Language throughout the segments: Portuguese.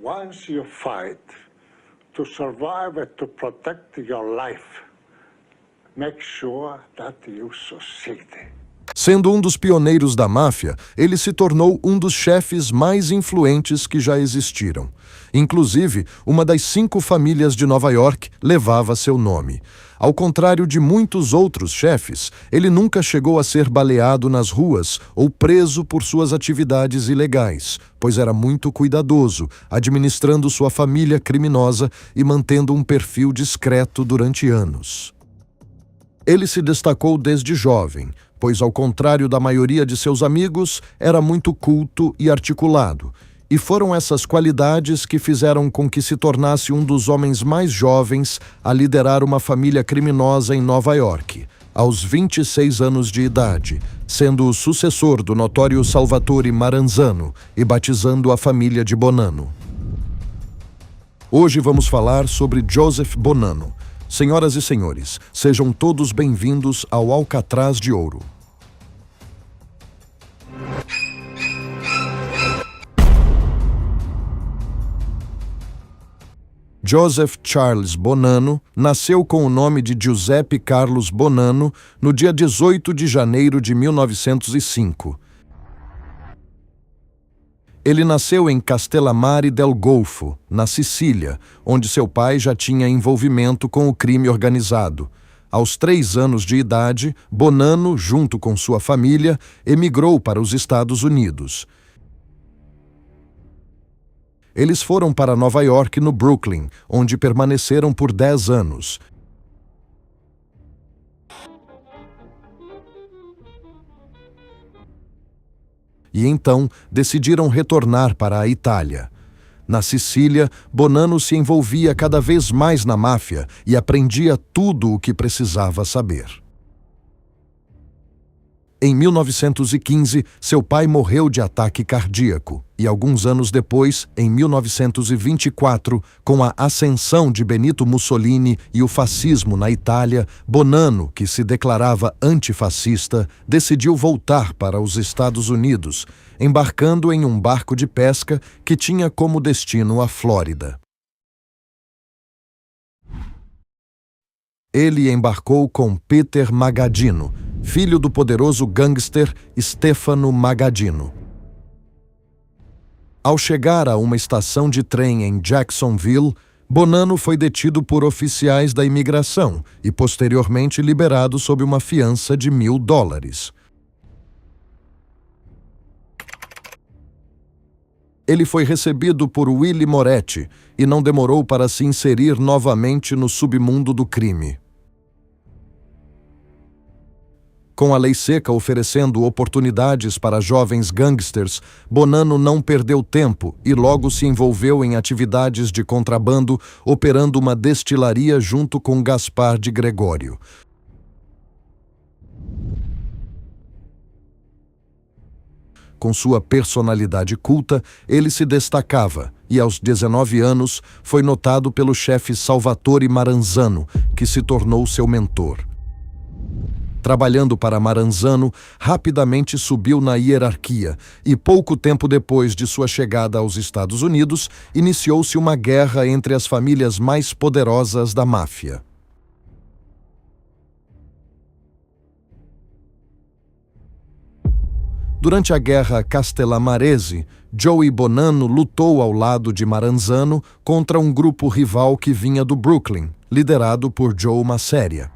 Once you fight to survive and to protect your life, make sure that you succeed. Sendo um dos pioneiros da máfia, ele se tornou um dos chefes mais influentes que já existiram. Inclusive, uma das 5 famílias de Nova York levava seu nome. Ao contrário de muitos outros chefes, ele nunca chegou a ser baleado nas ruas ou preso por suas atividades ilegais, pois era muito cuidadoso, administrando sua família criminosa e mantendo um perfil discreto durante anos. Ele se destacou desde jovem, pois, ao contrário da maioria de seus amigos, era muito culto e articulado. E foram essas qualidades que fizeram com que se tornasse um dos homens mais jovens a liderar uma família criminosa em Nova York, aos 26 anos de idade, sendo o sucessor do notório Salvatore Maranzano e batizando a família de Bonanno. Hoje vamos falar sobre Joseph Bonanno. Senhoras e senhores, sejam todos bem-vindos ao Alcatraz de Ouro. Joseph Charles Bonanno nasceu com o nome de Giuseppe Carlos Bonanno no dia 18 de janeiro de 1905. Ele nasceu em Castellammare del Golfo, na Sicília, onde seu pai já tinha envolvimento com o crime organizado. Aos 3 anos de idade, Bonanno, junto com sua família, emigrou para os Estados Unidos. Eles foram para Nova York, no Brooklyn, onde permaneceram por 10 anos. E então decidiram retornar para a Itália. Na Sicília, Bonanno se envolvia cada vez mais na máfia e aprendia tudo o que precisava saber. Em 1915, seu pai morreu de ataque cardíaco e, alguns anos depois, em 1924, com a ascensão de Benito Mussolini e o fascismo na Itália, Bonanno, que se declarava antifascista, decidiu voltar para os Estados Unidos, embarcando em um barco de pesca que tinha como destino a Flórida. Ele embarcou com Peter Magaddino, filho do poderoso gangster Stefano Magaddino. Ao chegar a uma estação de trem em Jacksonville, Bonanno foi detido por oficiais da imigração e posteriormente liberado sob uma fiança de $1.000. Ele foi recebido por Willie Moretti e não demorou para se inserir novamente no submundo do crime. Com a lei seca oferecendo oportunidades para jovens gangsters, Bonanno não perdeu tempo e logo se envolveu em atividades de contrabando, operando uma destilaria junto com Gaspar de Gregório. Com sua personalidade culta, ele se destacava e, aos 19 anos, foi notado pelo chefe Salvatore Maranzano, que se tornou seu mentor. Trabalhando para Maranzano, rapidamente subiu na hierarquia e, pouco tempo depois de sua chegada aos Estados Unidos, iniciou-se uma guerra entre as famílias mais poderosas da máfia. Durante a Guerra Castellammarese, Joey Bonanno lutou ao lado de Maranzano contra um grupo rival que vinha do Brooklyn, liderado por Joe Masseria.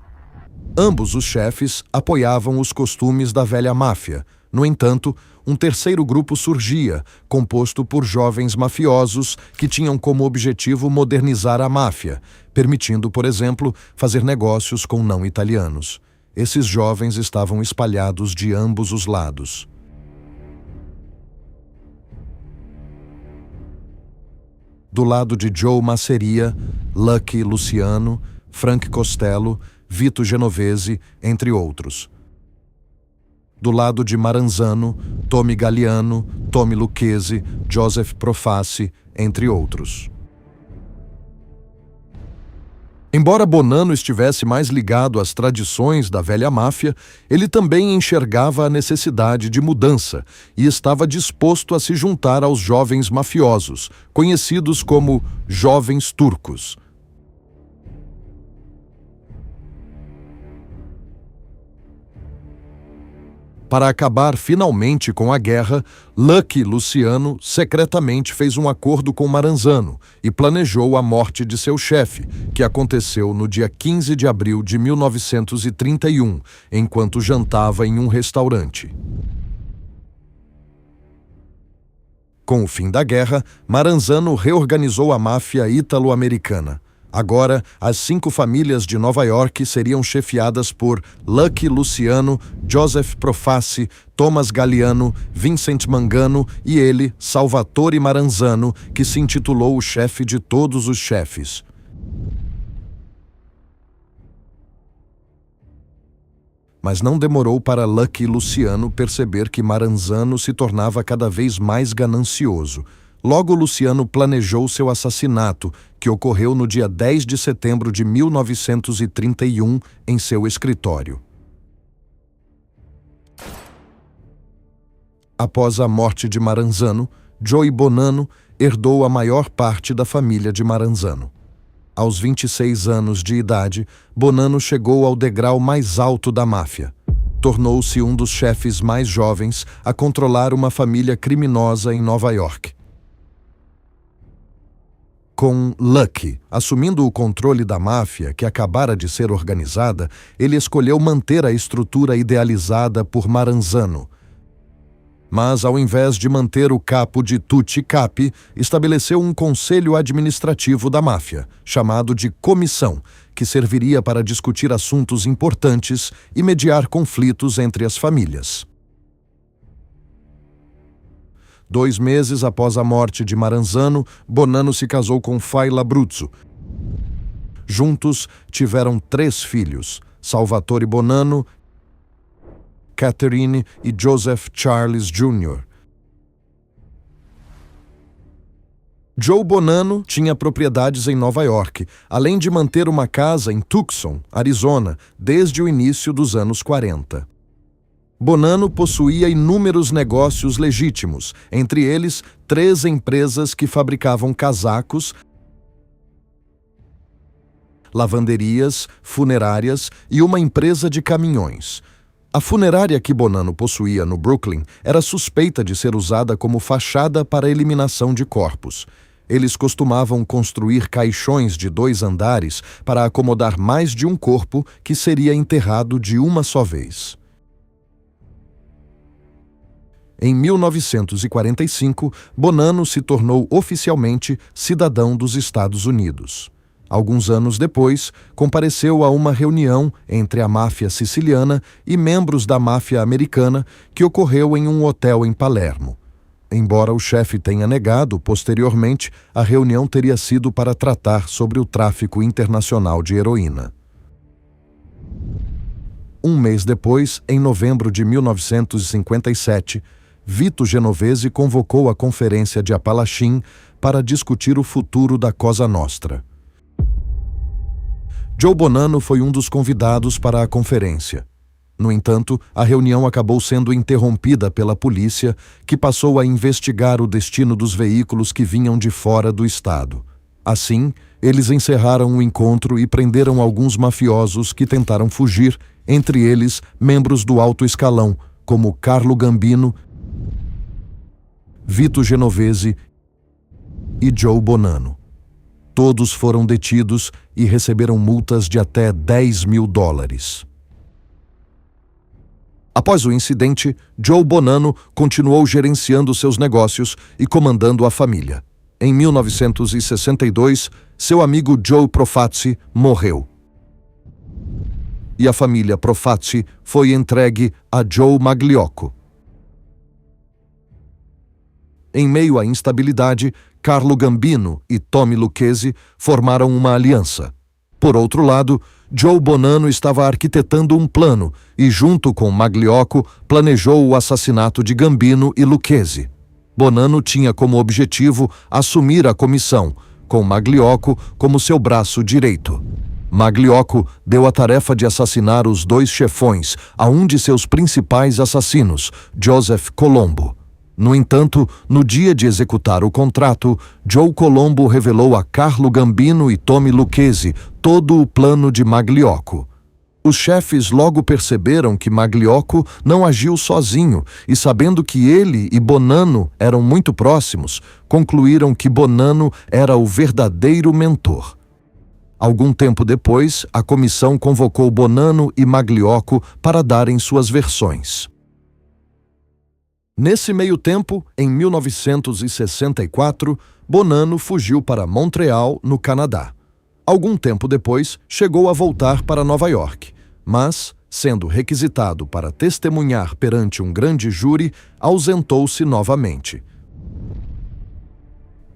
Ambos os chefes apoiavam os costumes da velha máfia. No entanto, um terceiro grupo surgia, composto por jovens mafiosos que tinham como objetivo modernizar a máfia, permitindo, por exemplo, fazer negócios com não-italianos. Esses jovens estavam espalhados de ambos os lados. Do lado de Joe Masseria, Lucky Luciano, Frank Costello, Vito Genovese, entre outros. Do lado de Maranzano, Tommy Galliano, Tommy Lucchese, Joseph Profaci, entre outros. Embora Bonanno estivesse mais ligado às tradições da velha máfia, ele também enxergava a necessidade de mudança e estava disposto a se juntar aos jovens mafiosos, conhecidos como jovens turcos. Para acabar finalmente com a guerra, Lucky Luciano secretamente fez um acordo com Maranzano e planejou a morte de seu chefe, que aconteceu no dia 15 de abril de 1931, enquanto jantava em um restaurante. Com o fim da guerra, Maranzano reorganizou a máfia ítalo-americana. Agora, as 5 famílias de Nova York seriam chefiadas por Lucky Luciano, Joseph Profaci, Thomas Galliano, Vincent Mangano e ele, Salvatore Maranzano, que se intitulou o chefe de todos os chefes. Mas não demorou para Lucky Luciano perceber que Maranzano se tornava cada vez mais ganancioso. Logo, Luciano planejou seu assassinato, que ocorreu no dia 10 de setembro de 1931, em seu escritório. Após a morte de Maranzano, Joey Bonanno herdou a maior parte da família de Maranzano. Aos 26 anos de idade, Bonanno chegou ao degrau mais alto da máfia. Tornou-se um dos chefes mais jovens a controlar uma família criminosa em Nova York. Com Lucky assumindo o controle da máfia que acabara de ser organizada, ele escolheu manter a estrutura idealizada por Maranzano. Mas, ao invés de manter o capo de tutti capi, estabeleceu um conselho administrativo da máfia, chamado de comissão, que serviria para discutir assuntos importantes e mediar conflitos entre as famílias. 2 meses após a morte de Maranzano, Bonanno se casou com Faila Abruzzo. Juntos, tiveram 3 filhos, Salvatore Bonanno, Catherine e Joseph Charles Jr. Joe Bonanno tinha propriedades em Nova York, além de manter uma casa em Tucson, Arizona, desde o início dos anos 40. Bonanno possuía inúmeros negócios legítimos, entre eles 3 empresas que fabricavam casacos, lavanderias, funerárias e uma empresa de caminhões. A funerária que Bonanno possuía no Brooklyn era suspeita de ser usada como fachada para a eliminação de corpos. Eles costumavam construir caixões de 2 andares para acomodar mais de um corpo que seria enterrado de uma só vez. Em 1945, Bonanno se tornou oficialmente cidadão dos Estados Unidos. Alguns anos depois, compareceu a uma reunião entre a máfia siciliana e membros da máfia americana que ocorreu em um hotel em Palermo. Embora o chefe tenha negado, posteriormente, a reunião teria sido para tratar sobre o tráfico internacional de heroína. Um mês depois, em novembro de 1957, Vito Genovese convocou a Conferência de Apalachim para discutir o futuro da Cosa Nostra. Joe Bonanno foi um dos convidados para a conferência. No entanto, a reunião acabou sendo interrompida pela polícia, que passou a investigar o destino dos veículos que vinham de fora do estado. Assim, eles encerraram o encontro e prenderam alguns mafiosos que tentaram fugir, entre eles membros do alto escalão, como Carlo Gambino, Vito Genovese e Joe Bonanno. Todos foram detidos e receberam multas de até $10.000. Após o incidente, Joe Bonanno continuou gerenciando seus negócios e comandando a família. Em 1962, seu amigo Joe Profaci morreu. E a família Profaci foi entregue a Joe Magliocco. Em meio à instabilidade, Carlo Gambino e Tommy Lucchese formaram uma aliança. Por outro lado, Joe Bonanno estava arquitetando um plano e, junto com Magliocco, planejou o assassinato de Gambino e Lucchese. Bonanno tinha como objetivo assumir a comissão, com Magliocco como seu braço direito. Magliocco deu a tarefa de assassinar os 2 chefões a um de seus principais assassinos, Joseph Colombo. No entanto, no dia de executar o contrato, Joe Colombo revelou a Carlo Gambino e Tommy Lucchese todo o plano de Magliocco. Os chefes logo perceberam que Magliocco não agiu sozinho e, sabendo que ele e Bonanno eram muito próximos, concluíram que Bonanno era o verdadeiro mentor. Algum tempo depois, a comissão convocou Bonanno e Magliocco para darem suas versões. Nesse meio tempo, em 1964, Bonanno fugiu para Montreal, no Canadá. Algum tempo depois, chegou a voltar para Nova York, mas, sendo requisitado para testemunhar perante um grande júri, ausentou-se novamente.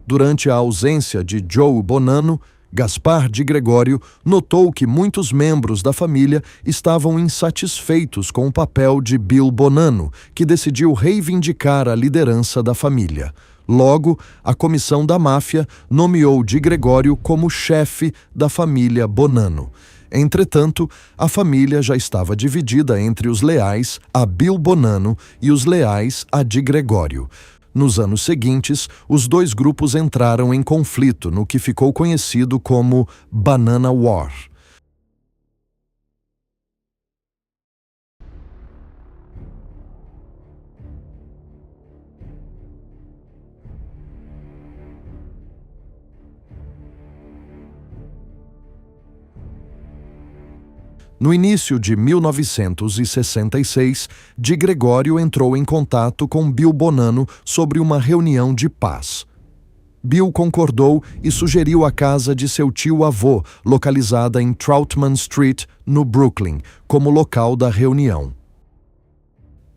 Durante a ausência de Joe Bonanno, Gaspar de Gregório notou que muitos membros da família estavam insatisfeitos com o papel de Bill Bonanno, que decidiu reivindicar a liderança da família. Logo, a comissão da máfia nomeou de Gregório como chefe da família Bonanno. Entretanto, a família já estava dividida entre os leais a Bill Bonanno e os leais a de Gregório. Nos anos seguintes, os 2 grupos entraram em conflito no que ficou conhecido como Banana War. No início de 1966, de Gregório entrou em contato com Bill Bonanno sobre uma reunião de paz. Bill concordou e sugeriu a casa de seu tio-avô, localizada em Troutman Street, no Brooklyn, como local da reunião.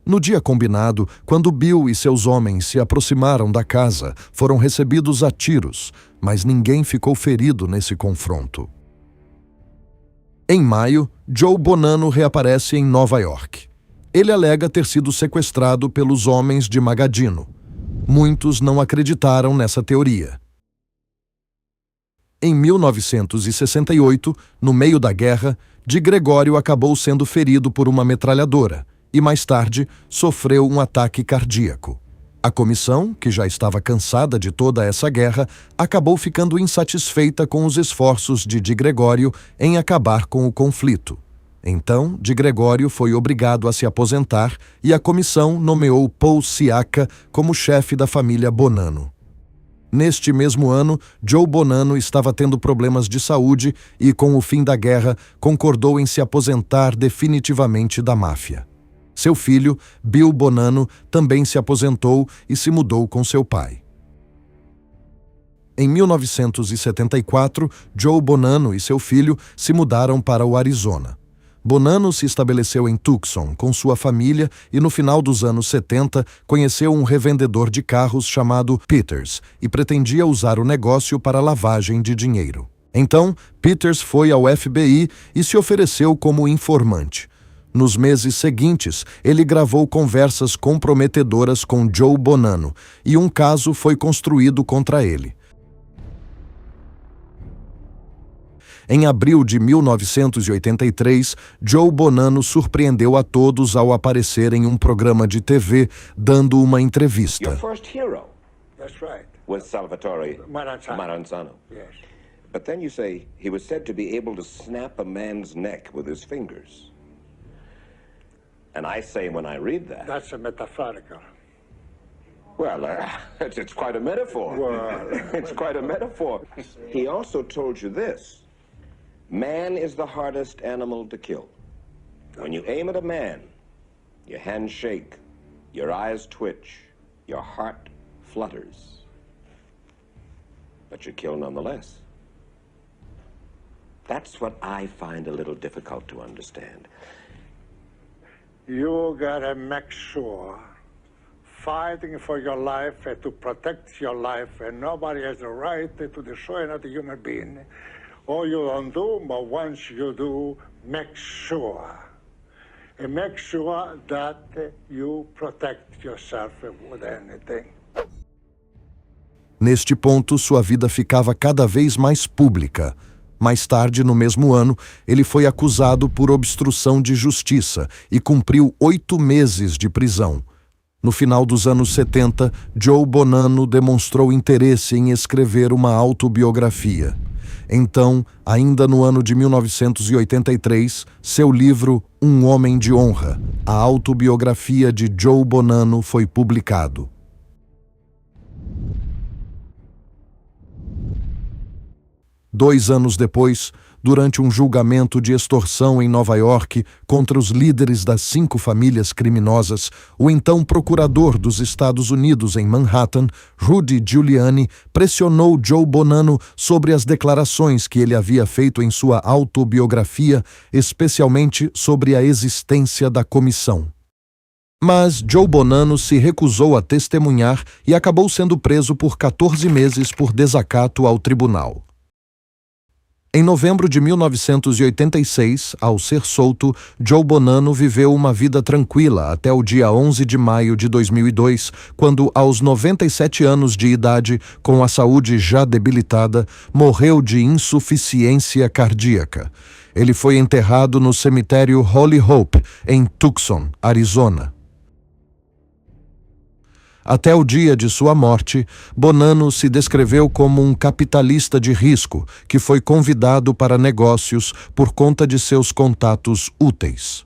No dia combinado, quando Bill e seus homens se aproximaram da casa, foram recebidos a tiros, mas ninguém ficou ferido nesse confronto. Em maio, Joe Bonanno reaparece em Nova York. Ele alega ter sido sequestrado pelos homens de Magadino. Muitos não acreditaram nessa teoria. Em 1968, no meio da guerra, de Gregório acabou sendo ferido por uma metralhadora e, mais tarde, sofreu um ataque cardíaco. A comissão, que já estava cansada de toda essa guerra, acabou ficando insatisfeita com os esforços de Gregório em acabar com o conflito. Então, de Gregório foi obrigado a se aposentar e a comissão nomeou Paul Siaka como chefe da família Bonanno. Neste mesmo ano, Joe Bonanno estava tendo problemas de saúde e, com o fim da guerra, concordou em se aposentar definitivamente da máfia. Seu filho, Bill Bonanno, também se aposentou e se mudou com seu pai. Em 1974, Joe Bonanno e seu filho se mudaram para o Arizona. Bonanno se estabeleceu em Tucson com sua família e, no final dos anos 70, conheceu um revendedor de carros chamado Peters e pretendia usar o negócio para lavagem de dinheiro. Então, Peters foi ao FBI e se ofereceu como informante. Nos meses seguintes, ele gravou conversas comprometedoras com Joe Bonanno e um caso foi construído contra ele. Em abril de 1983, Joe Bonanno surpreendeu a todos ao aparecer em um programa de TV dando uma entrevista. Your first hero That's right. was Salvatore Maranzano. Maranzano. Yes. But then you say he was said to be able to snap a man's neck with his fingers. And I say when I read that, That's a metaphorical. well, it's quite a metaphor. Well. It's quite a metaphor. He also told you this. Man is the hardest animal to kill. When you aim at a man, your hands shake, your eyes twitch, your heart flutters. But you kill nonetheless. That's what I find a little difficult to understand. You gotta make sure fighting for your life and to protect your life, and nobody has the right to destroy another human being. Or you don't do, but once you do, make sure. And make sure that you protect yourself with anything. Neste ponto, sua vida ficava cada vez mais pública. Mais tarde, no mesmo ano, ele foi acusado por obstrução de justiça e cumpriu 8 meses de prisão. No final dos anos 70, Joe Bonanno demonstrou interesse em escrever uma autobiografia. Então, ainda no ano de 1983, seu livro Um Homem de Honra, a autobiografia de Joe Bonanno, foi publicado. Dois anos depois, durante um julgamento de extorsão em Nova York contra os líderes das 5 famílias criminosas, o então procurador dos Estados Unidos em Manhattan, Rudy Giuliani, pressionou Joe Bonanno sobre as declarações que ele havia feito em sua autobiografia, especialmente sobre a existência da comissão. Mas Joe Bonanno se recusou a testemunhar e acabou sendo preso por 14 meses por desacato ao tribunal. Em novembro de 1986, ao ser solto, Joe Bonanno viveu uma vida tranquila até o dia 11 de maio de 2002, quando, aos 97 anos de idade, com a saúde já debilitada, morreu de insuficiência cardíaca. Ele foi enterrado no cemitério Holly Hope, em Tucson, Arizona. Até o dia de sua morte, Bonanno se descreveu como um capitalista de risco que foi convidado para negócios por conta de seus contatos úteis.